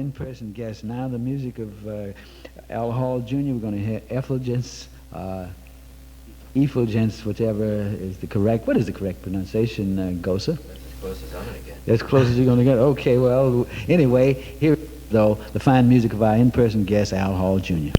in-person guest. Now the music of Al Hall Jr. We're going to hear effulgence, effulgence, whichever is the correct. What is the correct pronunciation, Gosa? That's as close as I'm going to get. As close as you're going to get? Okay, well, anyway, here, though, the fine music of our in-person guest, Al Hall Jr.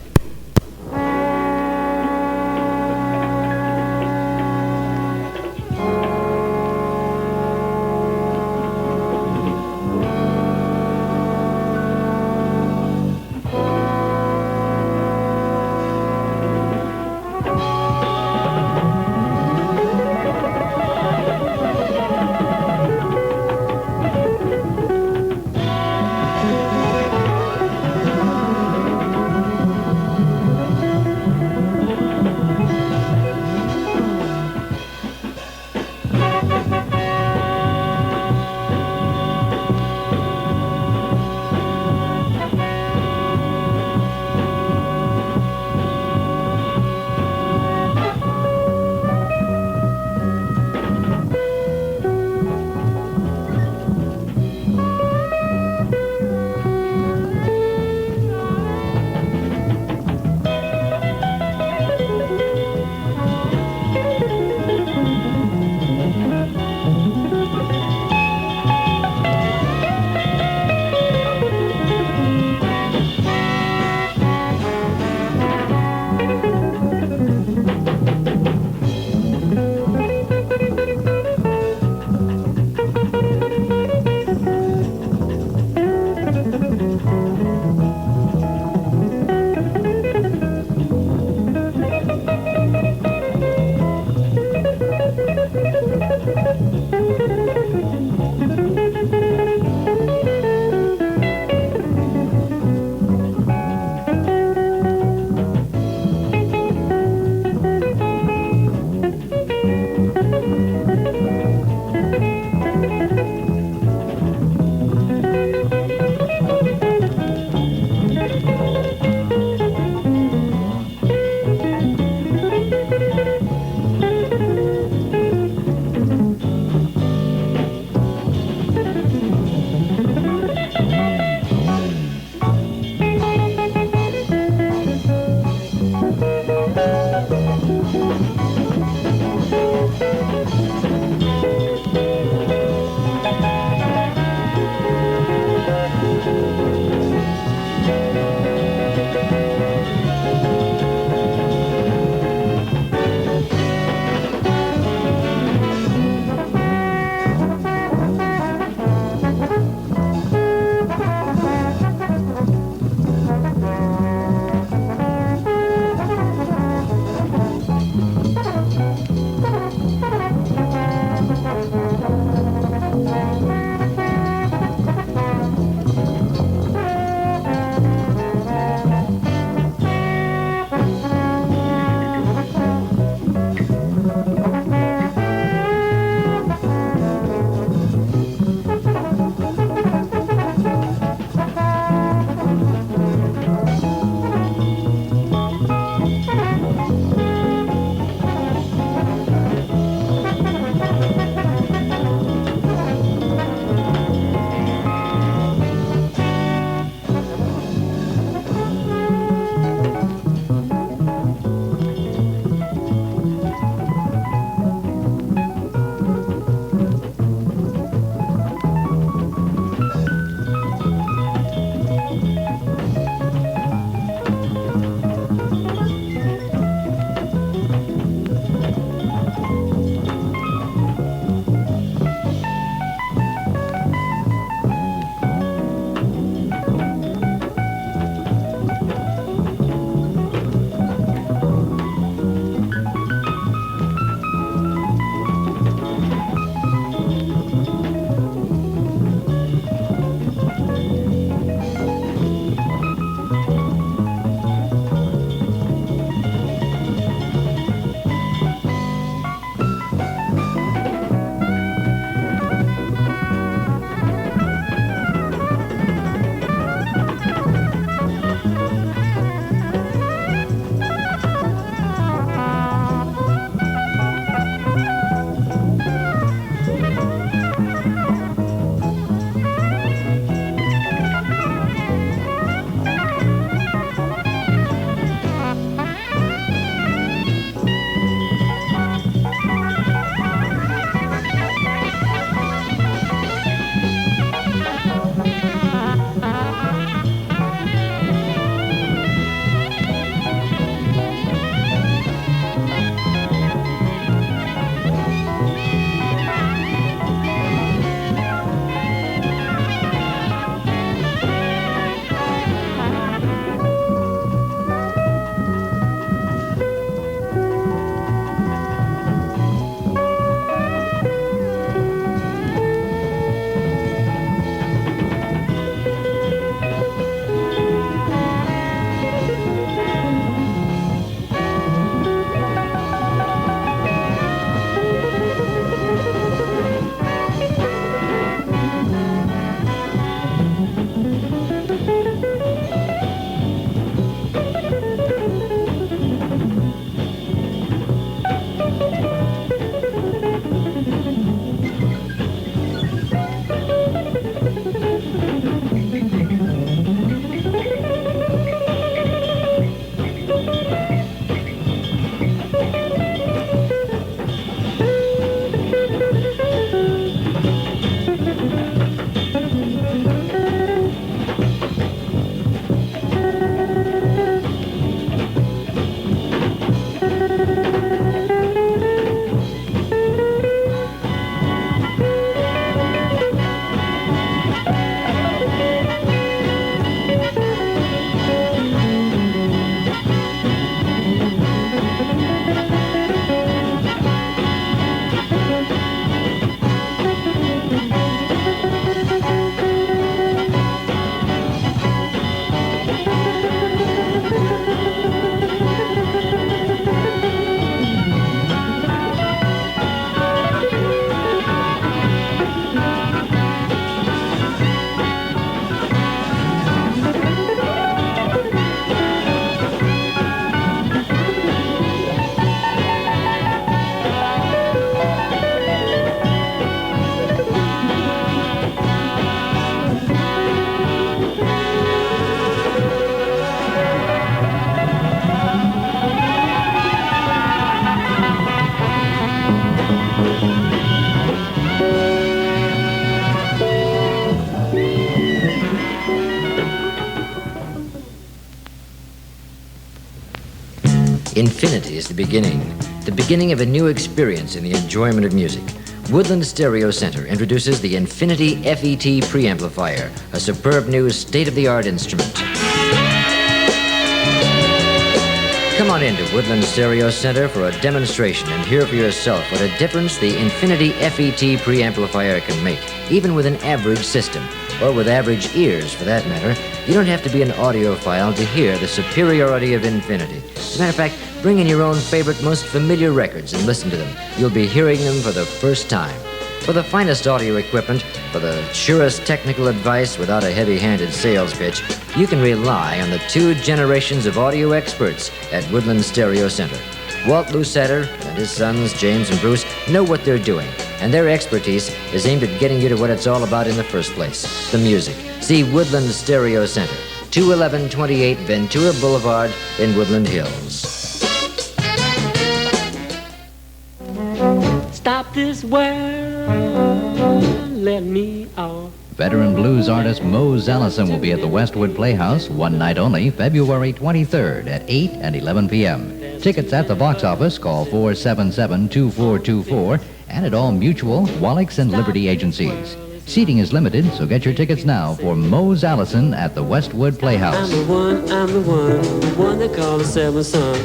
Infinity is the beginning of a new experience in the enjoyment of music. Woodland Stereo Center introduces the Infinity FET preamplifier, a superb new state-of-the-art instrument. Come on into Woodland Stereo Center for a demonstration and hear for yourself what a difference the Infinity FET preamplifier can make, even with an average system, or with average ears for that matter. You don't have to be an audiophile to hear the superiority of Infinity. As a matter of fact, bring in your own favorite, most familiar records and listen to them. You'll be hearing them for the first time. For the finest audio equipment, for the surest technical advice without a heavy-handed sales pitch, you can rely on the 2 generations of audio experts at Woodland Stereo Center. Walt Lusatter and his sons, James and Bruce, know what they're doing, and their expertise is aimed at getting you to what it's all about in the first place, the music. See Woodland Stereo Center, 21128 Ventura Boulevard in Woodland Hills. Stop this world, let me out. Veteran blues artist Mose Allison will be at the Westwood Playhouse one night only, February 23rd at 8 and 11 p.m. Tickets at the box office. Call 477-2424 and at all Mutual, Wallachs, and Liberty agencies. Seating is limited, so get your tickets now for Mose Allison at the Westwood Playhouse. I'm the one they call the seventh son.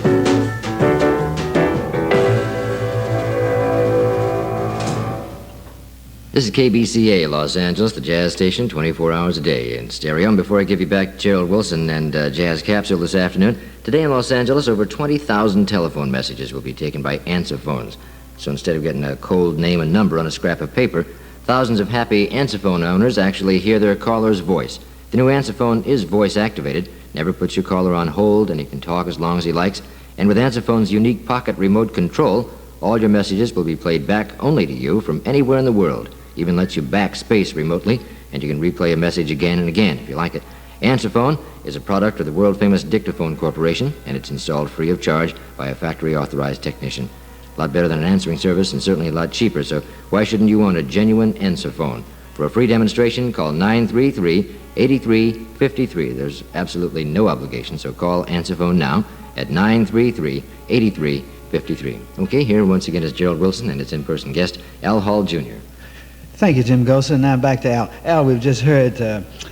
This is KBCA, Los Angeles, the jazz station, 24 hours a day in stereo. And before I give you back Gerald Wilson and Jazz Capsule this afternoon, today in Los Angeles, over 20,000 telephone messages will be taken by answer phones. So instead of getting a cold name and number on a scrap of paper, thousands of happy answer phone owners actually hear their caller's voice. The new answer phone is voice activated, never puts your caller on hold, and he can talk as long as he likes. And with answer phone's unique pocket remote control, all your messages will be played back only to you from anywhere in the world. Even lets you backspace remotely, and you can replay a message again and again if you like it. Answer phone is a product of the world-famous Dictaphone Corporation, and it's installed free of charge by a factory-authorized technician. A lot better than an answering service, and certainly a lot cheaper, so why shouldn't you own a genuine answer phone? For a free demonstration, call 933-8353. There's absolutely no obligation, so call answer phone now at 933-8353. Okay, here once again is Gerald Wilson and its in-person guest, Al Hall, Jr. Thank you, Jim Gosa. Now back to Al. Al, we've just heard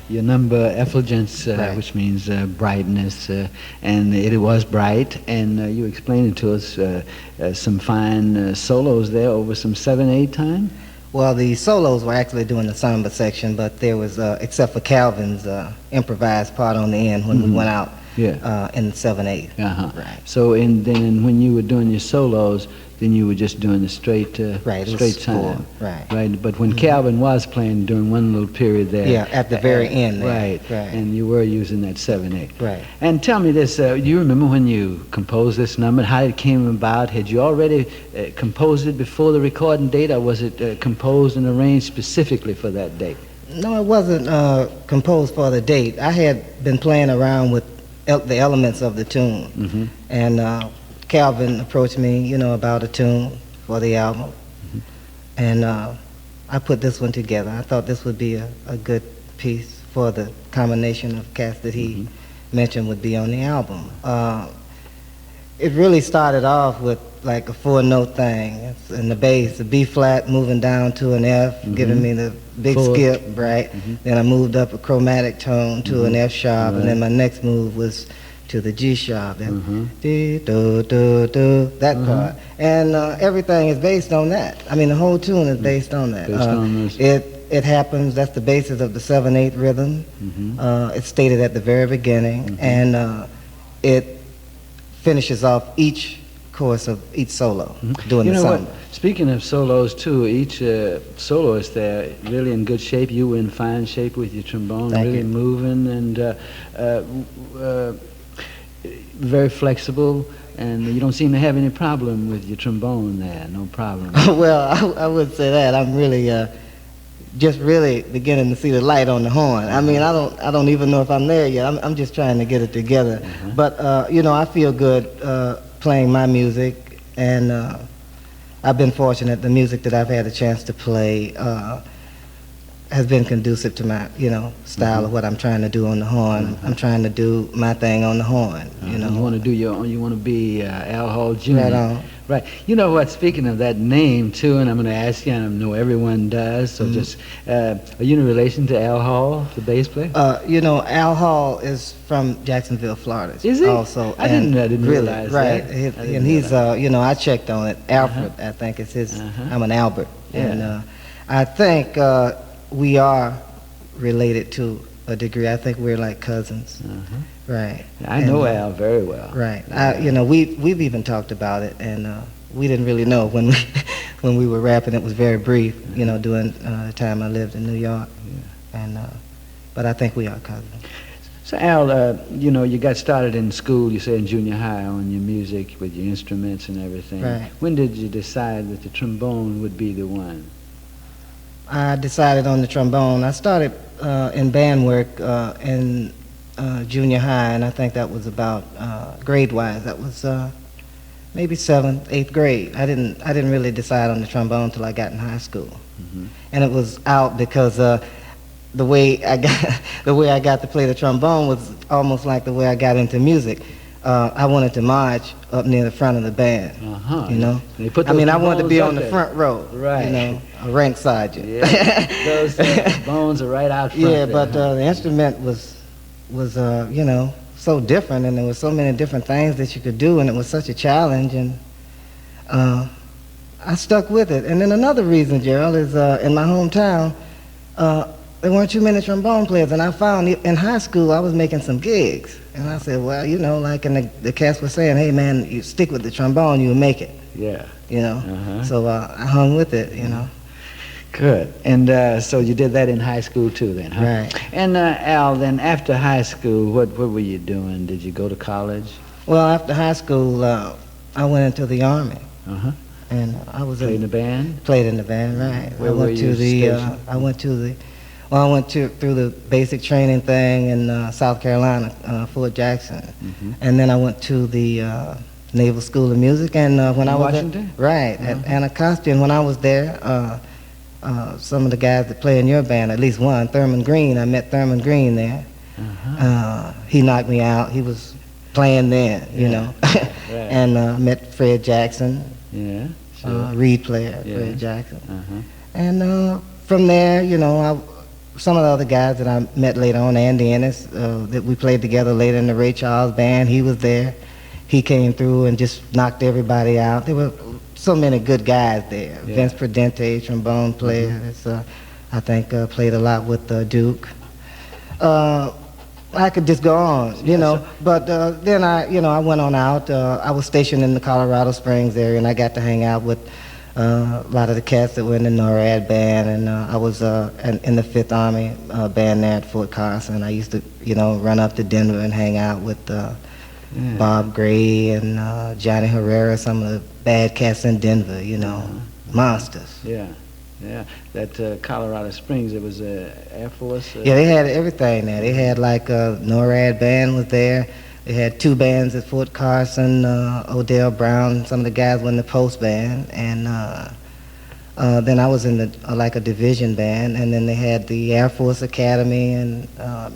your number, Effulgence, Right. which means brightness, and it was bright, and you explained it to us, some fine solos there over some 7/8 time. Well, the solos were actually doing the samba section, but there was, except for Calvin's improvised part on the end when we went out in 7/8. Uh-huh. Right. So, then when you were doing your solos, then you were just doing the straight, Right, it was straight time. full, right. Right. But when Calvin was playing during one little period there. Yeah, at the very end there. Right. Right. And you were using that 7/8. Right. And tell me this, do you remember when you composed this number, how it came about? Had you already composed it before the recording date, or was it composed and arranged specifically for that date? No, it wasn't composed for the date. I had been playing around with the elements of the tune. Mm-hmm. And Calvin approached me, about a tune for the album. Mm-hmm. And I put this one together. I thought this would be a good piece for the combination of cats that he mentioned would be on the album. It really started off with like a 4-note thing. In the bass, the B flat moving down to an F, giving me the big skip, right? Then I moved up a chromatic tone to an F sharp, and then my next move was to the G sharp, that part. And everything is based on that. I mean, the whole tune is based on that. It happens, that's the basis of the 7/8 rhythm. It's stated at the very beginning, and it finishes off each course of each solo, doing the samba. Speaking of solos too, each soloist there really in good shape. You were in fine shape with your trombone, Thank really you. moving and very flexible, and you don't seem to have any problem with your trombone there. No problem. Well, I would say that I'm really just really beginning to see the light on the horn. I mean, I don't even know if I'm there yet. I'm just trying to get it together. But I feel good playing my music, and I've been fortunate. The music that I've had a chance to play has been conducive to my, style of what I'm trying to do on the horn. I'm trying to do my thing on the horn, You want to do you want to be Al Hall Jr. Right on. Right. You know what? Speaking of that name too, and I'm going to ask you, and I know everyone does. So just, are you in relation to Al Hall, the bass player? Al Hall is from Jacksonville, Florida. Is he? Also, I didn't realize right. that. And he's, I checked on it. Alfred, I think it's his. I'm an Albert, and I think we are related to a degree. I think we're like cousins. Right. I know Al very well. Right. We've even talked about it, and we didn't really know when we when we were rapping. It was very brief, during the time I lived in New York, and but I think we are cousins. So Al, you got started in school. You say in junior high on your music with your instruments and everything. Right. When did you decide that the trombone would be the one? I decided on the trombone. I started in band work in junior high, and I think that was about grade-wise. That was maybe 7th, 8th grade. I didn't really decide on the trombone until I got in high school, and it was out because the way I got to play the trombone was almost like the way I got into music. I wanted to march up near the front of the band. They put I those wanted to be on the there. front row, Right. a rank sergeant. Yeah, those bones are right out front. Yeah, there, but the instrument was so different, and there were so many different things that you could do, and it was such a challenge, and I stuck with it. And then another reason, Gerald, is in my hometown, there weren't too many trombone players, and I found in high school I was making some gigs, and I said, well, and the cats were saying, hey man, you stick with the trombone, you'll make it. Yeah. So I hung with it, Good. And so you did that in high school too then, huh? Right. And Al, then after high school, what were you doing? Did you go to college? Well, after high school, I went into the Army. And I was Played in the band? Played in the band, right. Where were you stationed? I went through the basic training thing in South Carolina, Fort Jackson. And then I went to the Naval School of Music, and when I was Washington? at Anacostia, and when I was there, some of the guys that play in your band, at least one, Thurman Green, I met Thurman Green there. He knocked me out. He was playing then, Right. And met Fred Jackson, reed player, Yeah. Fred Jackson. And from there, some of the other guys that I met later on, Andy Ennis, that we played together later in the Ray Charles band, he was there. He came through and just knocked everybody out. There were so many good guys there. Yeah. Vince Prudente, trombone player, that's, I think played a lot with Duke. I could just go on, but then I went on out. I was stationed in the Colorado Springs area, and I got to hang out with a lot of the cats that were in the NORAD band, and I was in the 5th Army band there at Fort Carson. I used to, run up to Denver and hang out with Bob Gray and Johnny Herrera, some of the bad cats in Denver, monsters. Yeah. That Colorado Springs, it was Air Force? Yeah, they had everything there. They had like NORAD band was there. They had 2 bands at Fort Carson, Odell Brown, some of the guys were in the post band, and then I was in a division band, and then they had the Air Force Academy, and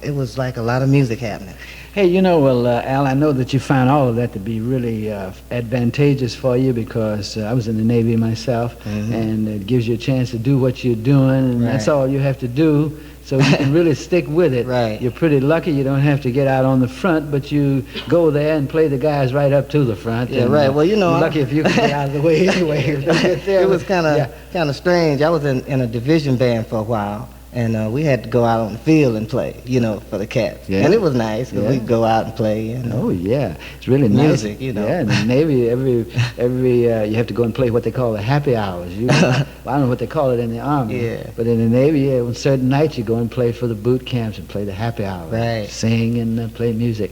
it was like a lot of music happening. Hey, Al, I know that you found all of that to be really advantageous for you because I was in the Navy myself, and it gives you a chance to do what you're doing, and that's all you have to do. So you can really stick with it. Right. You're pretty lucky you don't have to get out on the front, but you go there and play the guys right up to the front. Yeah, and, right. Well, you're lucky if you can get out of the way anyway. It was kind of strange. I was in a division band for a while, and we had to go out on the field and play, for the cats. Yeah. And it was nice because we'd go out and play. Oh yeah, it's really music, nice. Yeah, in the Navy, every you have to go and play what they call the happy hours. Well, I don't know what they call it in the Army. Yeah. But in the Navy, on certain nights you go and play for the boot camps and play the happy hours. Right. Sing and play music.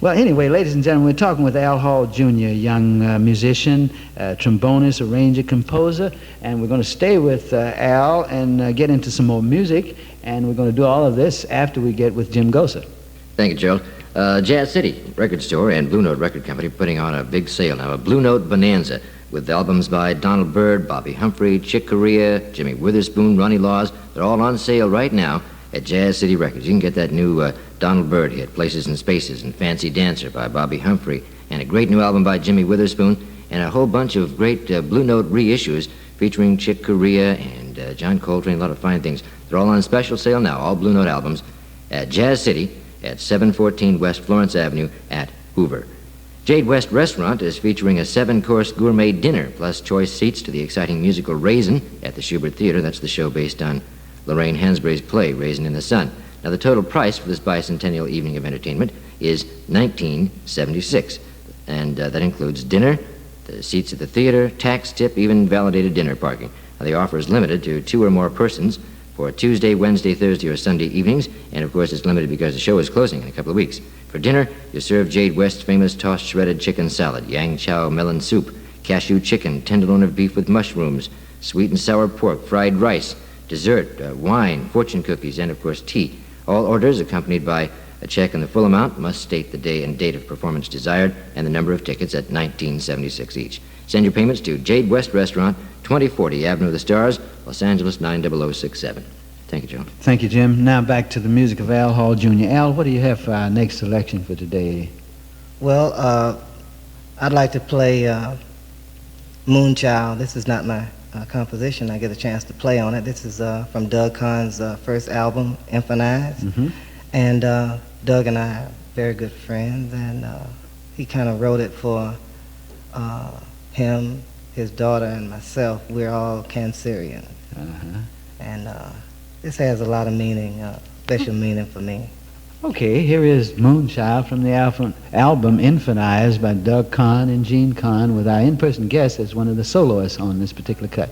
Well, anyway, ladies and gentlemen, we're talking with Al Hall Jr., young musician, trombonist, arranger, composer, and we're going to stay with Al and get into some more music, and we're going to do all of this after we get with Jim Gosa. Thank you, Gerald. Jazz City Record Store and Blue Note Record Company putting on a big sale now, a Blue Note Bonanza. with albums by Donald Byrd, Bobby Humphrey, Chick Corea, Jimmy Witherspoon, Ronnie Laws. They're all on sale right now at Jazz City Records. You can get that new Donald Byrd hit, Places and Spaces, and Fancy Dancer by Bobby Humphrey, and a great new album by Jimmy Witherspoon, and a whole bunch of great Blue Note reissues featuring Chick Corea and John Coltrane, a lot of fine things. They're all on special sale now, all Blue Note albums, at Jazz City at 714 West Florence Avenue at Hoover. Jade West Restaurant is featuring a 7-course gourmet dinner, plus choice seats to the exciting musical Raisin at the Schubert Theater. That's the show based on Lorraine Hansberry's play, Raisin in the Sun. Now, the total price for this bicentennial evening of entertainment is $19.76, and that includes dinner, the seats at the theater, tax tip, even validated dinner parking. Now, the offer is limited to 2 or more persons for Tuesday, Wednesday, Thursday, or Sunday evenings, and of course it's limited because the show is closing in a couple of weeks. For dinner, you serve Jade West's famous tossed shredded chicken salad, yang chow melon soup, cashew chicken, tenderloin of beef with mushrooms, sweet and sour pork, fried rice, dessert, wine, fortune cookies, and of course tea. All orders accompanied by a check in the full amount must state the day and date of performance desired and the number of tickets at $19.76 each. Send your payments to Jade West Restaurant, 2040 Avenue of the Stars, Los Angeles 90067. Thank you, Joe. Thank you, Jim. Now back to the music of Al Hall Jr. Al, what do you have for our next selection for today? Well, I'd like to play Moonchild. This is not my composition. I get a chance to play on it. This is from Doug Kahn's first album, Infinite. Mm-hmm. And Doug and I are very good friends, and he kind of wrote it for him, his daughter, and myself. We're all Cancerian. Uh-huh. And this has a lot of meaning, special meaning for me. Okay, here is Moonchild from the album Infinite by Doug Kahn and Gene Kahn, with our in-person guest as one of the soloists on this particular cut.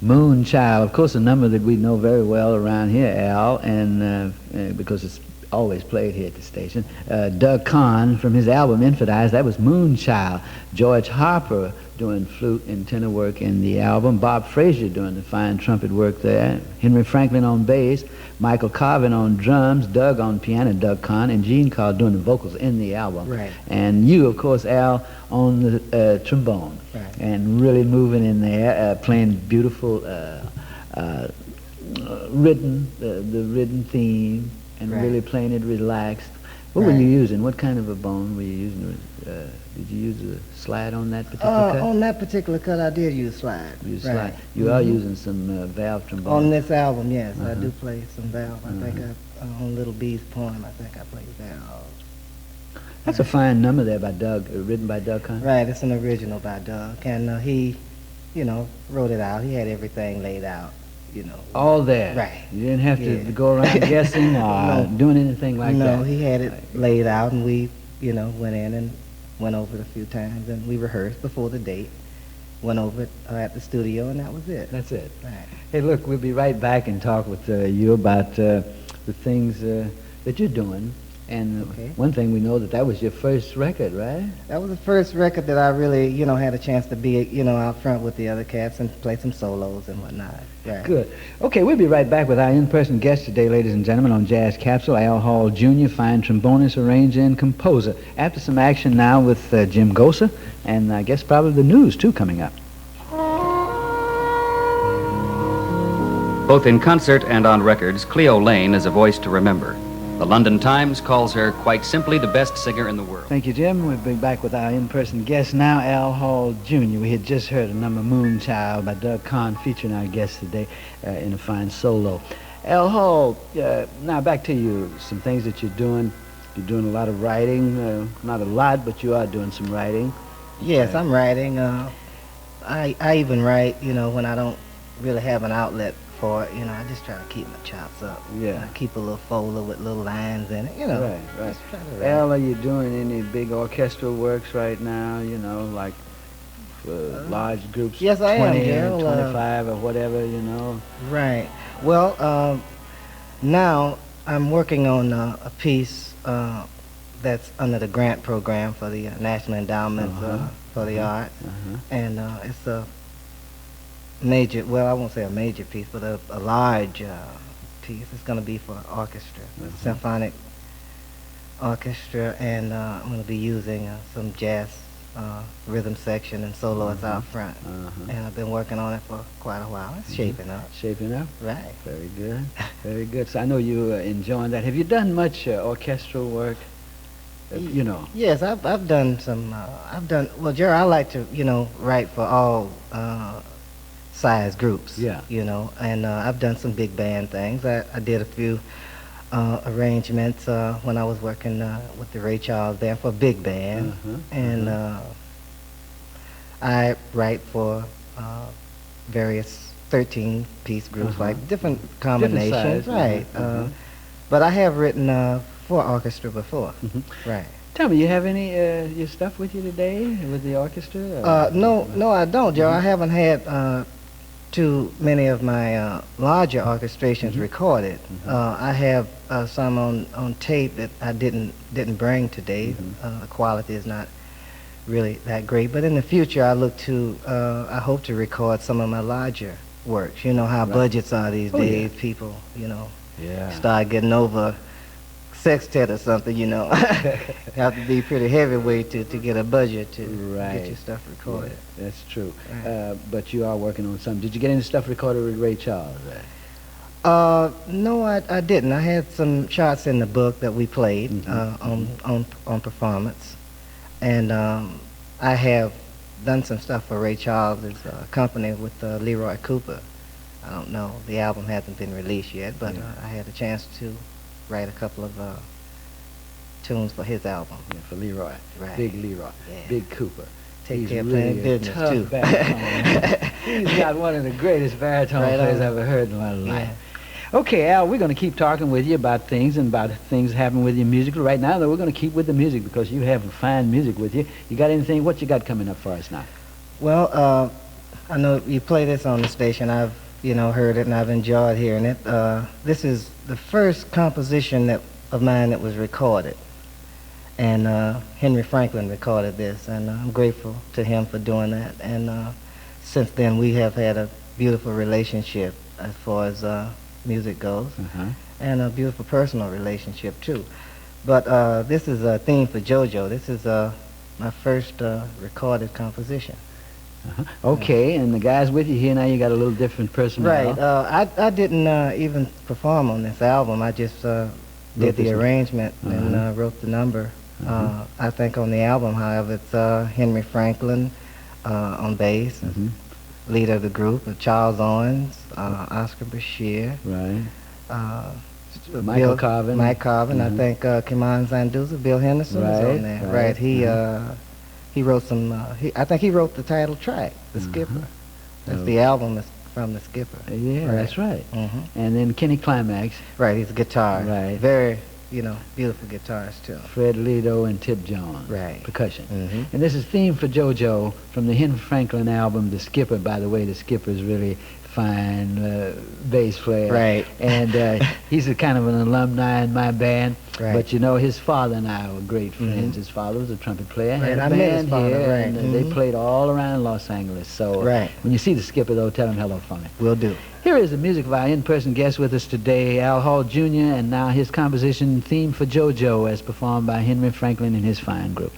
Moonchild, of course, a number that we know very well around here, Al, and because it's always played here at the station. Doug Kahn, from his album Infant Eyes, that was Moonchild. George Harper doing flute and tenor work in the album. Bob Frazier doing the fine trumpet work there. Henry Franklin on bass. Michael Carvin on drums. Doug on piano, Doug Kahn, and Gene Carl doing the vocals in the album. Right. And you, of course, Al, on the trombone. Right. And really moving in there, playing beautiful written, the written theme, and Right. really playing it relaxed. What were Right. you using? What kind of a bone were you using? Did you use a slide on that particular cut? On that particular cut, I did use slide. You Right. slide. You are using some valve trombone. On this album, yes, I Uh-huh. do play some valve. I think on Little B's poem, I think I played valve. That's a fine number there by Doug, written by Doug Kahn. Right, it's an original by Doug, and he, wrote it out. He had everything laid out, All there. Right. You didn't have to Yeah. go around guessing or No. doing anything like that. No, he had it laid out, and we, went in and went over it a few times, and we rehearsed before the date. Went over it at the studio, and that was it. That's it. Right. Hey, look, we'll be right back and talk with you about the things that you're doing. And Okay. one thing we know that was your first record, right? That was the first record that I really, had a chance to be, out front with the other cats and play some solos and whatnot. Right. Good. Okay, we'll be right back with our in-person guest today, ladies and gentlemen, on Jazz Capsule, Al Hall Jr., fine trombonist, arranger, and composer. After some action now with Jim Gosa, and I guess probably the news, too, coming up. Both in concert and on records, Cleo Lane is a voice to remember. The London Times calls her quite simply the best singer in the world. Thank you, Jim. We'll be back with our in-person guest now, Al Hall Jr. We had just heard a number, Moonchild, by Doug Kahn, featuring our guest today in a fine solo. Al Hall, now back to you, some things that you're doing. You're doing a lot of writing, not a lot, but you are doing some writing. Yes, I'm writing. I even write, when I don't really have an outlet for it. I just try to keep my chops up. Yeah. I keep a little folder with little lines in it, Right. Just try to write. Al, are you doing any big orchestral works right now, like large groups? Yes, I am, 20 Gerald. 25 or whatever, you know? Right. Well, now I'm working on a piece that's under the grant program for the National Endowment for the Arts. And it's a major, well, I won't say a major piece, but a large piece. It's going to be for orchestra, symphonic orchestra, and I'm going to be using some jazz rhythm section and soloists out front. And I've been working on it for quite a while. It's shaping up. Shaping up? Right. Very good. Very good. So I know you enjoying that. Have you done much orchestral work? You know. Yes, I've done some. Well, Gerald, I like to write for all size groups. Yeah. And I've done some big band things. I did a few arrangements when I was working with the Ray Charles Band for big band, and I write for various 13-piece groups, like different combinations, size, right? But I have written for orchestra before, right? Tell me, you have any your stuff with you today with the orchestra? No, I don't, Joe. I haven't had too many of my larger orchestrations recorded. I have some on tape that I didn't bring today. The quality is not really that great, but in the future I hope to record some of my larger works. You know how budgets are these days. Yeah. People, start getting over sextet or something, have to be pretty heavyweight to get a budget to get your stuff recorded. Yeah, that's true. Right. But you are working on something. Did you get any stuff recorded with Ray Charles? No, I didn't. I had some shots in the book that we played on performance, and I have done some stuff for Ray Charles' company with Leroy Cooper. I don't know. The album hasn't been released yet, but I had a chance to write a couple of tunes for his album. Yeah, for Leroy. Right. Big Leroy. Yeah. Big Cooper. Take care of really plenty business, tough too. baritone. He's got one of the greatest baritone players I've ever heard in my life. Okay, Al, we're going to keep talking with you about things happening with your music. Right now, though, we're going to keep with the music because you have fine music with you. You got anything? What you got coming up for us now? Well, I know you play this on the station. I've heard it and I've enjoyed hearing it. This is the first composition of mine that was recorded, and Henry Franklin recorded this, and I'm grateful to him for doing that. And since then, we have had a beautiful relationship as far as music goes, and a beautiful personal relationship too. But this is a theme for JoJo. This is my first recorded composition. Okay, and the guys with you here now, you got a little different personality. Right. I didn't even perform on this album. I just did the arrangement and wrote the number. I think on the album, however, it's Henry Franklin on bass, leader of the group, Charles Owens, Oscar Bashir, right. Michael Carvin. Mike Carvin. I think Kimon Zanduza, Bill Henderson was on there. Right. He wrote some. I think he wrote the title track, "The Skipper." That's the album is from The Skipper. Yeah, that's right. And then Kenny Climax. Right, he's a guitar. Right. Very, beautiful guitarist too. Fred Lido and Tip Jones. Right. Percussion. And this is theme for JoJo from the Henry Franklin album, The Skipper. By the way, The Skipper is really fine bass player. Right. And he's a kind of an alumni in my band. Right. But his father and I were great friends. His father was a trumpet player. Right. Had a I met band his father, here, right. and they played all around Los Angeles. So when you see The Skipper, though, tell him hello for me. Will do. Here is the music of our in-person guest with us today, Al Hall Jr., and now his composition, Theme for JoJo, as performed by Henry Franklin and his fine group.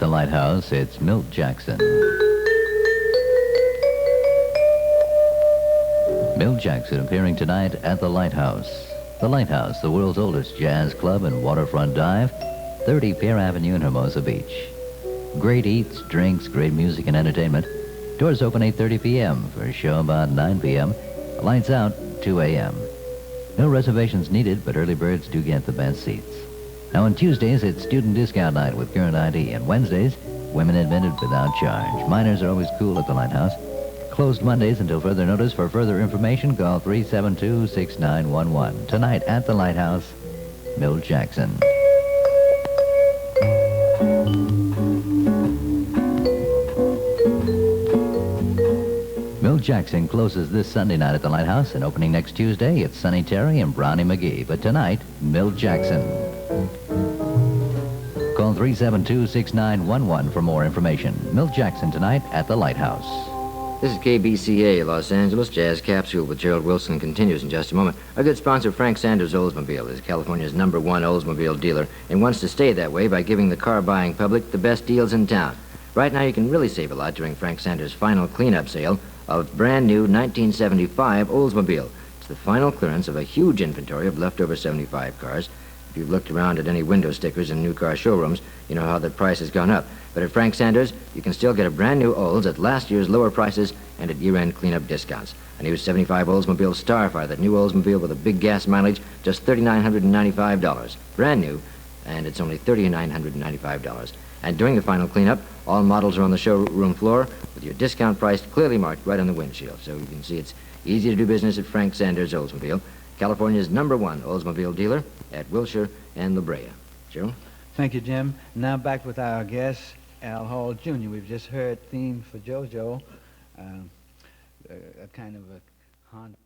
the Lighthouse, it's Milt Jackson. Milt Jackson appearing tonight at the Lighthouse. The Lighthouse, the world's oldest jazz club and waterfront dive, 30 Pier Avenue in Hermosa Beach. Great eats, drinks, great music and entertainment. Doors open 8:30 p.m. for a show about 9 p.m. Lights out 2 a.m. No reservations needed, but early birds do get the best seats. Now on Tuesdays, it's student discount night with current ID, and Wednesdays, women admitted without charge. Minors are always cool at the Lighthouse. Closed Mondays until further notice. For further information, call 372-6911. Tonight at the Lighthouse, Milt Jackson. Milt Jackson closes this Sunday night at the Lighthouse, and opening next Tuesday, it's Sonny Terry and Brownie McGee. But tonight, Milt Jackson. Call 372-6911 for more information. Milt Jackson tonight at the Lighthouse. This is KBCA, Los Angeles. Jazz Capsule with Gerald Wilson continues in just a moment. Our good sponsor, Frank Sanders Oldsmobile, is California's #1 Oldsmobile dealer and wants to stay that way by giving the car-buying public the best deals in town. Right now, you can really save a lot during Frank Sanders' final cleanup sale of brand-new 1975 Oldsmobile. It's the final clearance of a huge inventory of leftover 75 cars. If you've looked around at any window stickers in new car showrooms, you know how the price has gone up. But at Frank Sanders, you can still get a brand new Olds at last year's lower prices and at year-end cleanup discounts. A new 75 Oldsmobile Starfire, that new Oldsmobile with a big gas mileage, just $3,995. Brand new, and it's only $3,995. And during the final cleanup, all models are on the showroom floor with your discount price clearly marked right on the windshield. So you can see it's easy to do business at Frank Sanders Oldsmobile, California's #1 Oldsmobile dealer at Wilshire and La Brea. Joe? Thank you, Jim. Now back with our guest, Al Hall Jr. We've just heard theme for JoJo, a kind of a Honda.